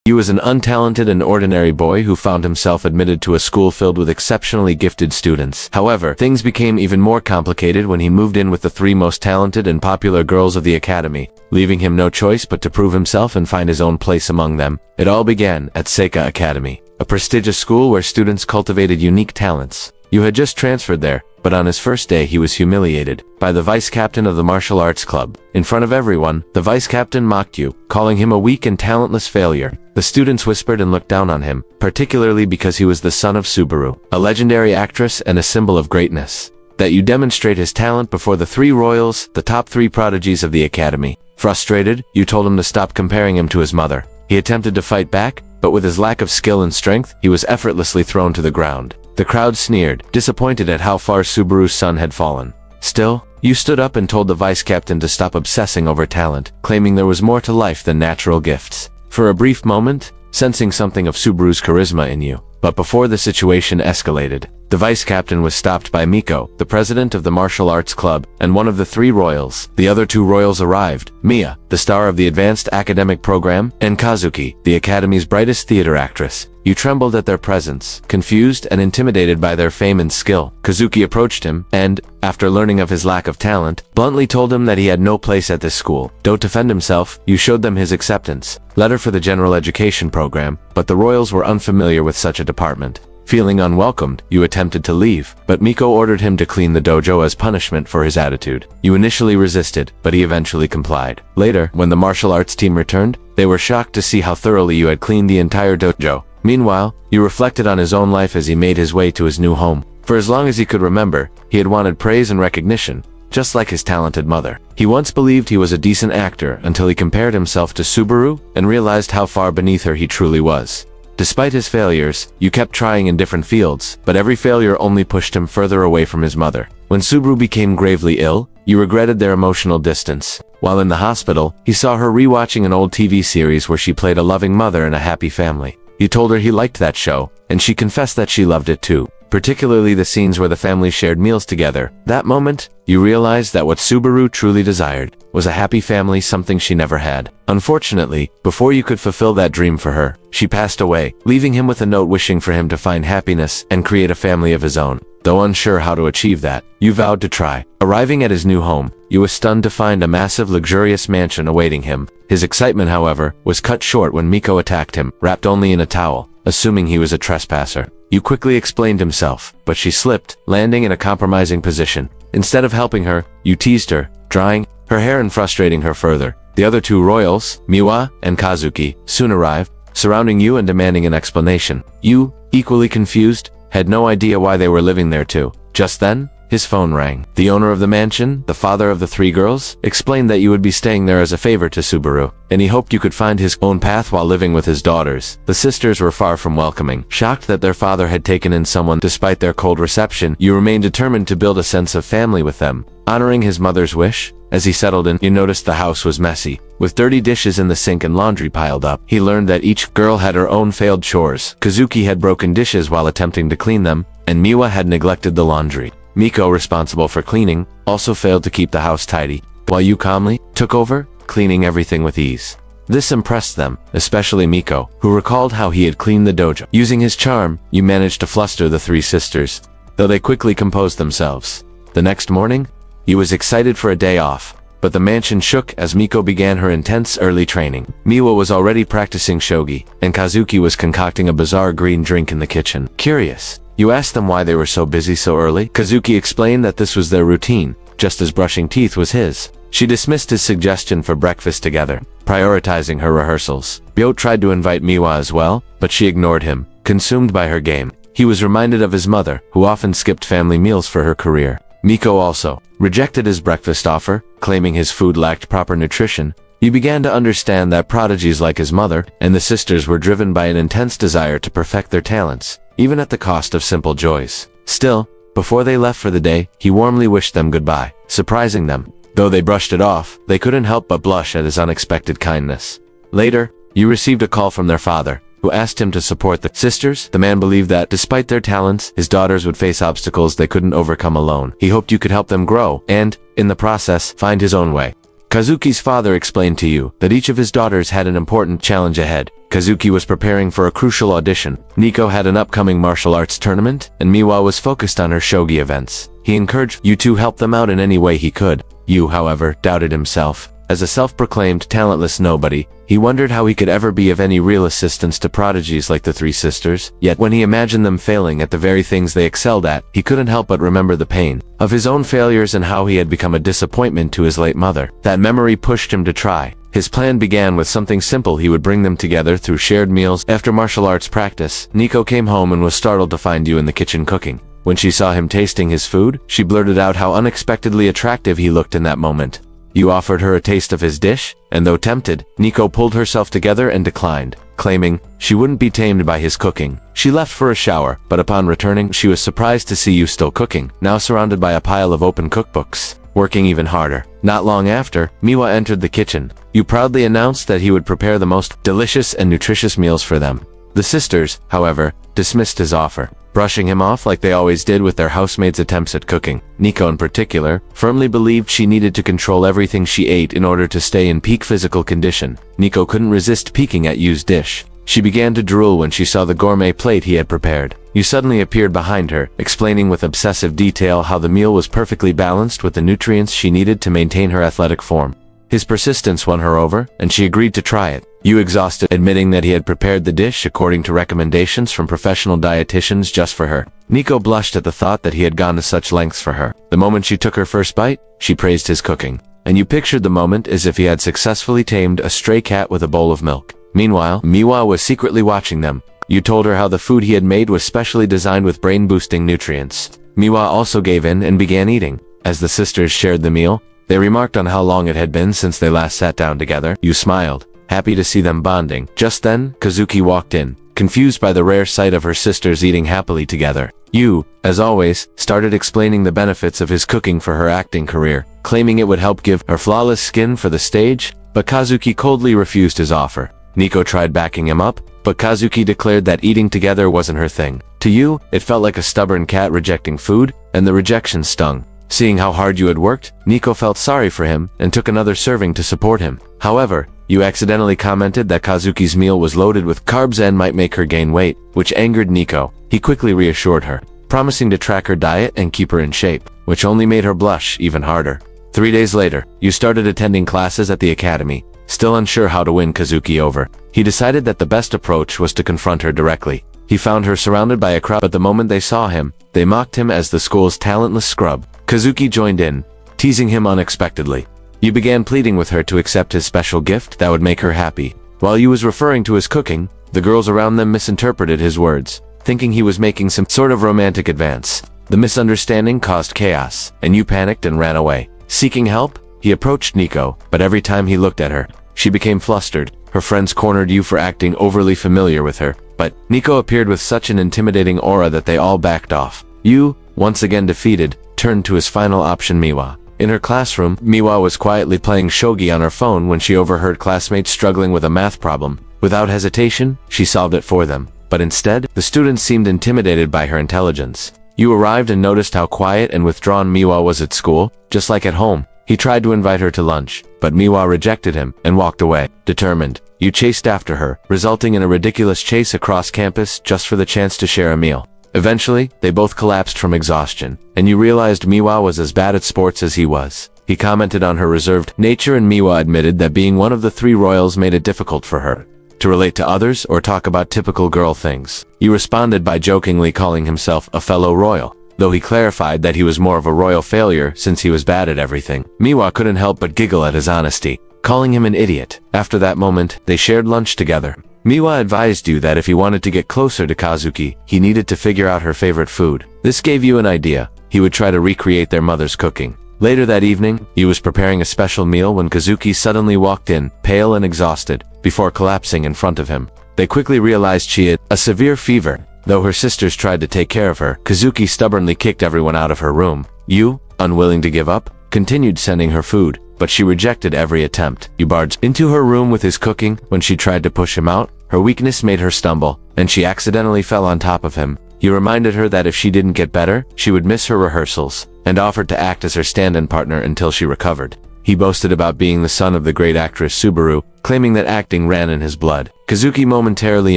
He was an untalented and ordinary boy who found himself admitted to a school filled with exceptionally gifted students. However, things became even more complicated when he moved in with the three most talented and popular girls of the academy, leaving him no choice but to prove himself and find his own place among them. It all began at Seika Academy, a prestigious school where students cultivated unique talents. You had just transferred there, but on his first day he was humiliated by the vice captain of the martial arts club. In front of everyone, the vice captain mocked you, calling him a weak and talentless failure. The students whispered and looked down on him, particularly because he was the son of Subaru, a legendary actress and a symbol of greatness. That you demonstrate his talent before the three royals, the top three prodigies of the academy. Frustrated, you told him to stop comparing him to his mother. He attempted to fight back, but with his lack of skill and strength, he was effortlessly thrown to the ground. The crowd sneered, disappointed at how far Subaru's son had fallen. Still, you stood up and told the vice captain to stop obsessing over talent, claiming there was more to life than natural gifts. For a brief moment, sensing something of Subaru's charisma in you. But before the situation escalated, the vice captain was stopped by Miko, the president of the martial arts club, and one of the three royals. The other two royals arrived, Mia, the star of the advanced academic program, and Kazuki, the academy's brightest theater actress. You trembled at their presence, confused and intimidated by their fame and skill. Kazuki approached him, and, after learning of his lack of talent, bluntly told him that he had no place at this school. Don't defend himself, you showed them his acceptance letter for the general education program, but the royals were unfamiliar with such a department. Feeling unwelcomed, you attempted to leave, but Miko ordered him to clean the dojo as punishment for his attitude. You initially resisted, but he eventually complied. Later, when the martial arts team returned, they were shocked to see how thoroughly you had cleaned the entire dojo. Meanwhile, you reflected on his own life as he made his way to his new home. For as long as he could remember, he had wanted praise and recognition, just like his talented mother. He once believed he was a decent actor until he compared himself to Subaru and realized how far beneath her he truly was. Despite his failures, you kept trying in different fields, but every failure only pushed him further away from his mother. When Subaru became gravely ill, you regretted their emotional distance. While in the hospital, he saw her rewatching an old TV series where she played a loving mother in a happy family. You told her he liked that show, and she confessed that she loved it too, particularly the scenes where the family shared meals together. That moment, you realized that what Subaru truly desired was a happy family, something she never had. Unfortunately, before you could fulfill that dream for her, she passed away, leaving him with a note wishing for him to find happiness and create a family of his own. Though unsure how to achieve that, you vowed to try. Arriving at his new home, you were stunned to find a massive luxurious mansion awaiting him. His excitement, however, was cut short when Miko attacked him, wrapped only in a towel, assuming he was a trespasser. You quickly explained himself, but she slipped, landing in a compromising position. Instead of helping her, you teased her, drying her hair and frustrating her further. The other two royals, Miwa and Kazuki, soon arrived, surrounding you and demanding an explanation. You, equally confused, had no idea why they were living there too. Just then, his phone rang. The owner of the mansion, the father of the three girls, explained that you would be staying there as a favor to Subaru, and he hoped you could find his own path while living with his daughters. The sisters were far from welcoming. Shocked that their father had taken in someone despite their cold reception, you remained determined to build a sense of family with them. Honoring his mother's wish, as he settled in, you noticed the house was messy, with dirty dishes in the sink and laundry piled up. He learned that each girl had her own failed chores. Kazuki had broken dishes while attempting to clean them, and Miwa had neglected the laundry. Miko, responsible for cleaning, also failed to keep the house tidy, while you calmly took over, cleaning everything with ease. This impressed them, especially Miko, who recalled how he had cleaned the dojo. Using his charm, you managed to fluster the three sisters, though they quickly composed themselves. The next morning, he was excited for a day off, but the mansion shook as Miko began her intense early training. Miwa was already practicing shogi, and Kazuki was concocting a bizarre green drink in the kitchen. Curious, you asked them why they were so busy so early. Kazuki explained that this was their routine, just as brushing teeth was his. She dismissed his suggestion for breakfast together, prioritizing her rehearsals. Byo tried to invite Miwa as well, but she ignored him, consumed by her game. He was reminded of his mother, who often skipped family meals for her career. Miko also rejected his breakfast offer, claiming his food lacked proper nutrition. You began to understand that prodigies like his mother and the sisters were driven by an intense desire to perfect their talents, even at the cost of simple joys. Still, before they left for the day, he warmly wished them goodbye, surprising them. Though they brushed it off, they couldn't help but blush at his unexpected kindness. Later, you received a call from their father, who asked him to support the sisters. The man believed that, despite their talents, his daughters would face obstacles they couldn't overcome alone. He hoped you could help them grow and, in the process, find his own way. Kazuki's father explained to you that each of his daughters had an important challenge ahead. Kazuki was preparing for a crucial audition, Nico had an upcoming martial arts tournament, and Miwa was focused on her shogi events. He encouraged you to help them out in any way he could. You, however, doubted himself. As a self-proclaimed talentless nobody, he wondered how he could ever be of any real assistance to prodigies like the three sisters, yet when he imagined them failing at the very things they excelled at, he couldn't help but remember the pain of his own failures and how he had become a disappointment to his late mother. That memory pushed him to try. His plan began with something simple. He would bring them together through shared meals. After martial arts practice, Nico came home and was startled to find you in the kitchen cooking. When she saw him tasting his food, she blurted out how unexpectedly attractive he looked in that moment. You offered her a taste of his dish, and though tempted, Nico pulled herself together and declined, claiming she wouldn't be tamed by his cooking. She left for a shower, but upon returning, she was surprised to see you still cooking, now surrounded by a pile of open cookbooks, working even harder. Not long after, Miwa entered the kitchen. You proudly announced that he would prepare the most delicious and nutritious meals for them. The sisters, however, dismissed his offer, brushing him off like they always did with their housemaid's attempts at cooking. Nico in particular, firmly believed she needed to control everything she ate in order to stay in peak physical condition. Nico couldn't resist peeking at Yu's dish. She began to drool when she saw the gourmet plate he had prepared. You suddenly appeared behind her, explaining with obsessive detail how the meal was perfectly balanced with the nutrients she needed to maintain her athletic form. His persistence won her over, and she agreed to try it. You exhausted, admitting that he had prepared the dish according to recommendations from professional dietitians just for her. Nico blushed at the thought that he had gone to such lengths for her. The moment she took her first bite, she praised his cooking. And you pictured the moment as if he had successfully tamed a stray cat with a bowl of milk. Meanwhile, Miwa was secretly watching them. You told her how the food he had made was specially designed with brain-boosting nutrients. Miwa also gave in and began eating. As the sisters shared the meal, they remarked on how long it had been since they last sat down together. You smiled, happy to see them bonding. Just then, Kazuki walked in, confused by the rare sight of her sisters eating happily together. You, as always, started explaining the benefits of his cooking for her acting career, claiming it would help give her flawless skin for the stage, but Kazuki coldly refused his offer. Nico tried backing him up, but Kazuki declared that eating together wasn't her thing. To you, it felt like a stubborn cat rejecting food, and the rejection stung. Seeing how hard you had worked, Nico felt sorry for him and took another serving to support him. However, you accidentally commented that Kazuki's meal was loaded with carbs and might make her gain weight, which angered Nico. He quickly reassured her, promising to track her diet and keep her in shape, which only made her blush even harder. 3 days later, you started attending classes at the academy. Still unsure how to win Kazuki over, he decided that the best approach was to confront her directly. He found her surrounded by a crowd, but the moment they saw him, they mocked him as the school's talentless scrub. Kazuki joined in, teasing him unexpectedly. You began pleading with her to accept his special gift that would make her happy. While you was referring to his cooking, the girls around them misinterpreted his words, thinking he was making some sort of romantic advance. The misunderstanding caused chaos, and you panicked and ran away. Seeking help, he approached Nico, but every time he looked at her, she became flustered. Her friends cornered you for acting overly familiar with her, but Nico appeared with such an intimidating aura that they all backed off. You, once again defeated, turned to his final option, Miwa. In her classroom, Miwa was quietly playing shogi on her phone when she overheard classmates struggling with a math problem. Without hesitation, she solved it for them. But instead, the students seemed intimidated by her intelligence. You arrived and noticed how quiet and withdrawn Miwa was at school, just like at home. He tried to invite her to lunch, but Miwa rejected him and walked away. Determined, you chased after her, resulting in a ridiculous chase across campus just for the chance to share a meal. Eventually, they both collapsed from exhaustion, and you realized Miwa was as bad at sports as he was. He commented on her reserved nature, and Miwa admitted that being one of the 3 royals made it difficult for her to relate to others or talk about typical girl things. You responded by jokingly calling himself a fellow royal, though he clarified that he was more of a royal failure since he was bad at everything. Miwa couldn't help but giggle at his honesty, calling him an idiot. After that moment, they shared lunch together. Miwa advised you that if he wanted to get closer to Kazuki, he needed to figure out her favorite food. This gave you an idea. He would try to recreate their mother's cooking. Later that evening, he was preparing a special meal when Kazuki suddenly walked in, pale and exhausted, before collapsing in front of him. They quickly realized she had a severe fever. Though her sisters tried to take care of her, Kazuki stubbornly kicked everyone out of her room. You, unwilling to give up, continued sending her food, but she rejected every attempt. You barged into her room with his cooking. When she tried to push him out, her weakness made her stumble, and she accidentally fell on top of him. You reminded her that if she didn't get better, she would miss her rehearsals, and offered to act as her stand-in partner until she recovered. He boasted about being the son of the great actress Subaru, claiming that acting ran in his blood. Kazuki, momentarily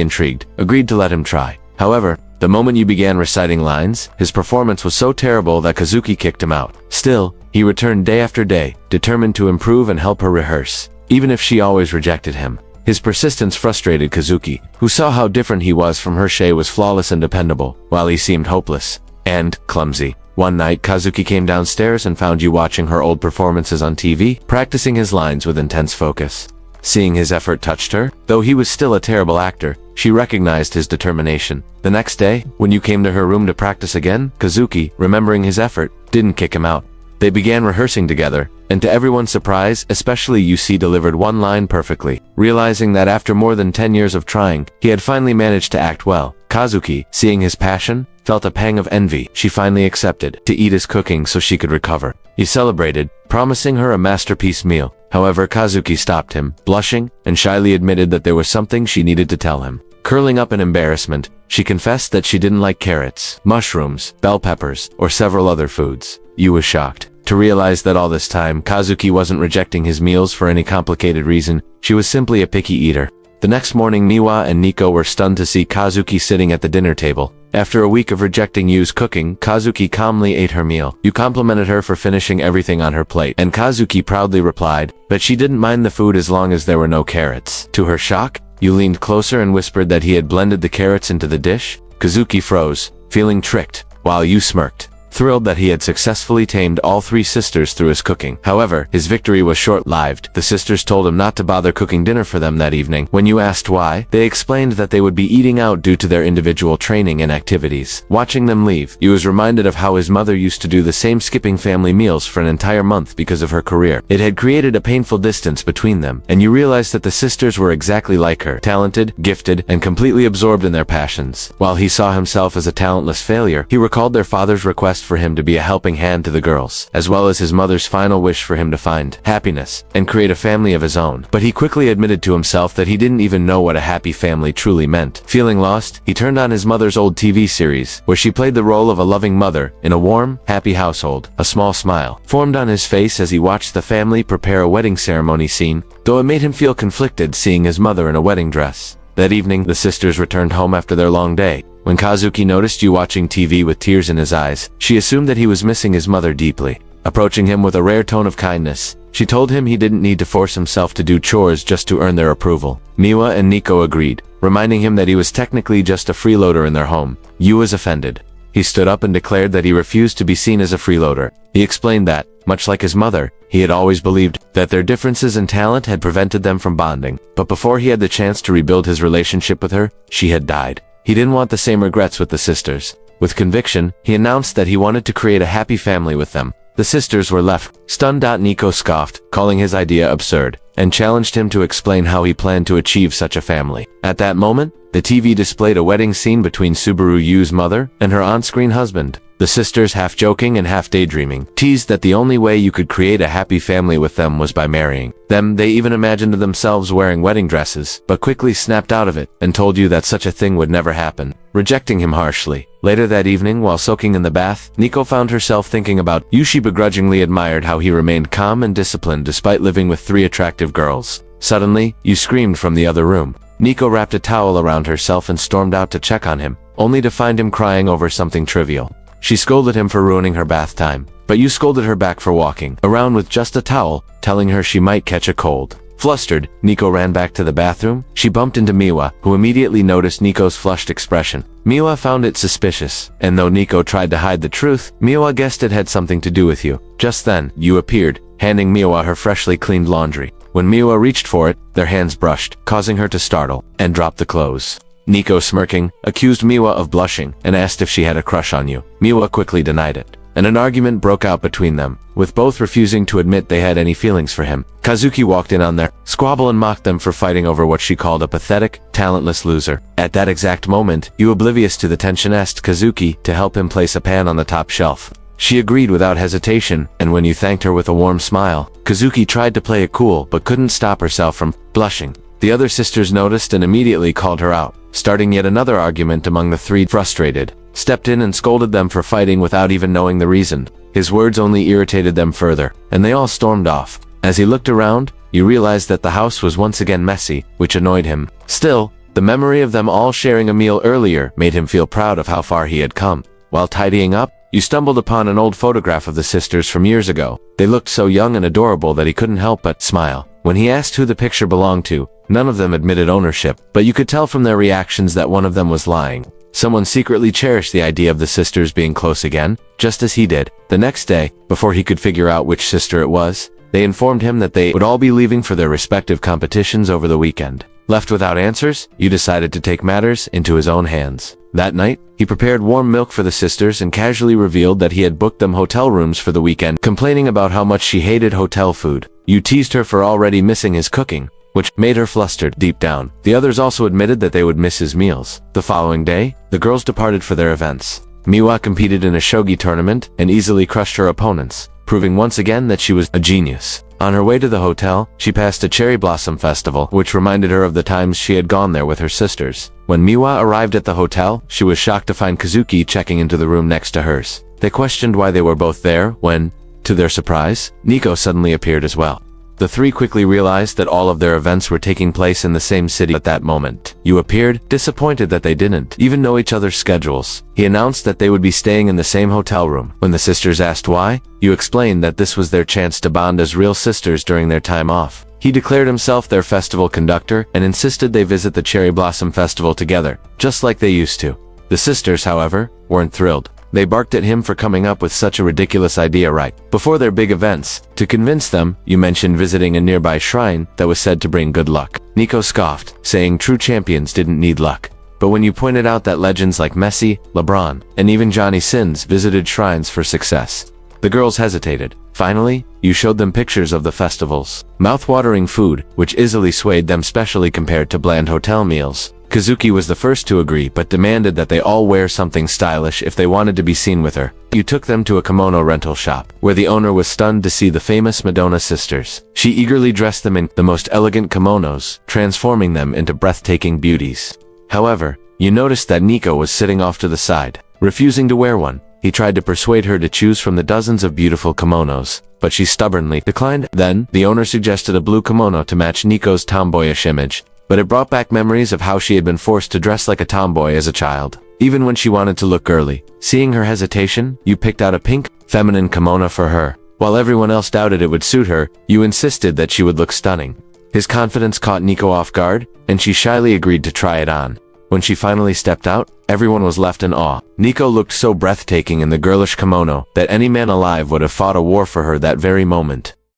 intrigued, agreed to let him try. However, the moment you began reciting lines, his performance was so terrible that Kazuki kicked him out. Still, he returned day after day, determined to improve and help her rehearse, even if she always rejected him. His persistence frustrated Kazuki, who saw how different he was from her. She was flawless and dependable, while he seemed hopeless and clumsy. One night, Kazuki came downstairs and found you watching her old performances on TV, practicing his lines with intense focus. Seeing his effort touched her, though he was still a terrible actor, she recognized his determination. The next day, when you came to her room to practice again, Kazuki, remembering his effort, didn't kick him out. They began rehearsing together, and to everyone's surprise, especially Yusi, delivered one line perfectly. Realizing that after more than 10 years of trying, he had finally managed to act well, Kazuki, seeing his passion, felt a pang of envy. She finally accepted to eat his cooking so she could recover. He celebrated, promising her a masterpiece meal. However, Kazuki stopped him, blushing, and shyly admitted that there was something she needed to tell him. Curling up in embarrassment, she confessed that she didn't like carrots, mushrooms, bell peppers, or several other foods. Yu was shocked to realize that all this time, Kazuki wasn't rejecting his meals for any complicated reason. She was simply a picky eater. The next morning, Miwa and Nico were stunned to see Kazuki sitting at the dinner table. After a week of rejecting Yu's cooking, Kazuki calmly ate her meal. Yu complimented her for finishing everything on her plate, and Kazuki proudly replied that she didn't mind the food as long as there were no carrots. To her shock, Yu leaned closer and whispered that he had blended the carrots into the dish. Kazuki froze, feeling tricked, while Yu smirked, thrilled that he had successfully tamed all three sisters through his cooking. However, his victory was short-lived. The sisters told him not to bother cooking dinner for them that evening. When you asked why, they explained that they would be eating out due to their individual training and activities. Watching them leave, he was reminded of how his mother used to do the same, skipping family meals for an entire month because of her career. It had created a painful distance between them, and you realized that the sisters were exactly like her, talented, gifted, and completely absorbed in their passions. While he saw himself as a talentless failure, he recalled their father's request for him to be a helping hand to the girls, as well as his mother's final wish for him to find happiness and create a family of his own. But he quickly admitted to himself that he didn't even know what a happy family truly meant. Feeling lost, he turned on his mother's old TV series, where she played the role of a loving mother in a warm, happy household. A small smile formed on his face as he watched the family prepare a wedding ceremony scene, though it made him feel conflicted seeing his mother in a wedding dress. That evening, the sisters returned home after their long day. When Kazuki noticed Yu watching TV with tears in his eyes, she assumed that he was missing his mother deeply. Approaching him with a rare tone of kindness, she told him he didn't need to force himself to do chores just to earn their approval. Miwa and Nico agreed, reminding him that he was technically just a freeloader in their home. Yu was offended. He stood up and declared that he refused to be seen as a freeloader. He explained that, much like his mother, he had always believed that their differences in talent had prevented them from bonding. But before he had the chance to rebuild his relationship with her, she had died. He didn't want the same regrets with the sisters. With conviction, he announced that he wanted to create a happy family with them. The sisters were left stunned. Nico scoffed, calling his idea absurd, and challenged him to explain how he planned to achieve such a family. At that moment, the TV displayed a wedding scene between Subaru Yu's mother and her on-screen husband. The sisters, half joking and half daydreaming, teased that the only way you could create a happy family with them was by marrying them. They even imagined themselves wearing wedding dresses, but quickly snapped out of it and told you that such a thing would never happen, rejecting him harshly. Later that evening, while soaking in the bath, Nico found herself thinking about Yu. She begrudgingly admired how he remained calm and disciplined despite living with three attractive girls. Suddenly, Yu screamed from the other room. Nico wrapped a towel around herself and stormed out to check on him, only to find him crying over something trivial. She scolded him for ruining her bath time, but Yu scolded her back for walking around with just a towel, telling her she might catch a cold. Flustered, Nico ran back to the bathroom. She bumped into Miwa, who immediately noticed Nico's flushed expression. Miwa found it suspicious, and though Nico tried to hide the truth, Miwa guessed it had something to do with Yu. Just then, Yu appeared, handing Miwa her freshly cleaned laundry. When Miwa reached for it, their hands brushed, causing her to startle and drop the clothes. Nico, smirking, accused Miwa of blushing and asked if she had a crush on Yu. Miwa quickly denied it, and an argument broke out between them, with both refusing to admit they had any feelings for him. Kazuki walked in on their squabble and mocked them for fighting over what she called a pathetic, talentless loser. At that exact moment, Yu, oblivious to the tension, asked Kazuki to help him place a pan on the top shelf. She agreed without hesitation, and when Yu thanked her with a warm smile, Kazuki tried to play it cool but couldn't stop herself from blushing. The other sisters noticed and immediately called her out, starting yet another argument among the three. Frustrated, stepped in and scolded them for fighting without even knowing the reason. His words only irritated them further, and they all stormed off. As he looked around, you realized that the house was once again messy, which annoyed him. Still, the memory of them all sharing a meal earlier made him feel proud of how far he had come. While tidying up, you stumbled upon an old photograph of the sisters from years ago. They looked so young and adorable that he couldn't help but smile. When he asked who the picture belonged to, none of them admitted ownership, but you could tell from their reactions that one of them was lying. Someone secretly cherished the idea of the sisters being close again, just as he did. The next day, before he could figure out which sister it was, they informed him that they would all be leaving for their respective competitions over the weekend. Left without answers, you decided to take matters into his own hands. That night, he prepared warm milk for the sisters and casually revealed that he had booked them hotel rooms for the weekend, complaining about how much she hated hotel food. You teased her for already missing his cooking, which made her flustered deep down. The others also admitted that they would miss his meals. The following day, the girls departed for their events. Miwa competed in a shogi tournament and easily crushed her opponents, proving once again that she was a genius. On her way to the hotel, she passed a cherry blossom festival, which reminded her of the times she had gone there with her sisters. When Miwa arrived at the hotel, she was shocked to find Kazuki checking into the room next to hers. They questioned why they were both there when, to their surprise, Nico suddenly appeared as well. The three quickly realized that all of their events were taking place in the same city at that moment. You appeared disappointed that they didn't even know each other's schedules. He announced that they would be staying in the same hotel room. When the sisters asked why, you explained that this was their chance to bond as real sisters during their time off. He declared himself their festival conductor and insisted they visit the Cherry Blossom Festival together, just like they used to. The sisters, however, weren't thrilled. They barked at him for coming up with such a ridiculous idea right before their big events. To convince them, you mentioned visiting a nearby shrine that was said to bring good luck. Nico scoffed, saying true champions didn't need luck. But when you pointed out that legends like Messi, LeBron, and even Johnny Sins visited shrines for success, the girls hesitated. Finally, you showed them pictures of the festival's mouth-watering food, which easily swayed them, specially compared to bland hotel meals. Kazuki was the first to agree, but demanded that they all wear something stylish if they wanted to be seen with her. You took them to a kimono rental shop, where the owner was stunned to see the famous Madonna sisters. She eagerly dressed them in the most elegant kimonos, transforming them into breathtaking beauties. However, you noticed that Nico was sitting off to the side, refusing to wear one. He tried to persuade her to choose from the dozens of beautiful kimonos, but she stubbornly declined. Then, the owner suggested a blue kimono to match Nico's tomboyish image, but it brought back memories of how she had been forced to dress like a tomboy as a child, even when she wanted to look girly. Seeing her hesitation, you picked out a pink, feminine kimono for her. While everyone else doubted it would suit her, you insisted that she would look stunning. His confidence caught Nico off guard, and she shyly agreed to try it on. When she finally stepped out, everyone was left in awe. Nico looked so breathtaking in the girlish kimono that any man alive would have fought a war for her that very moment.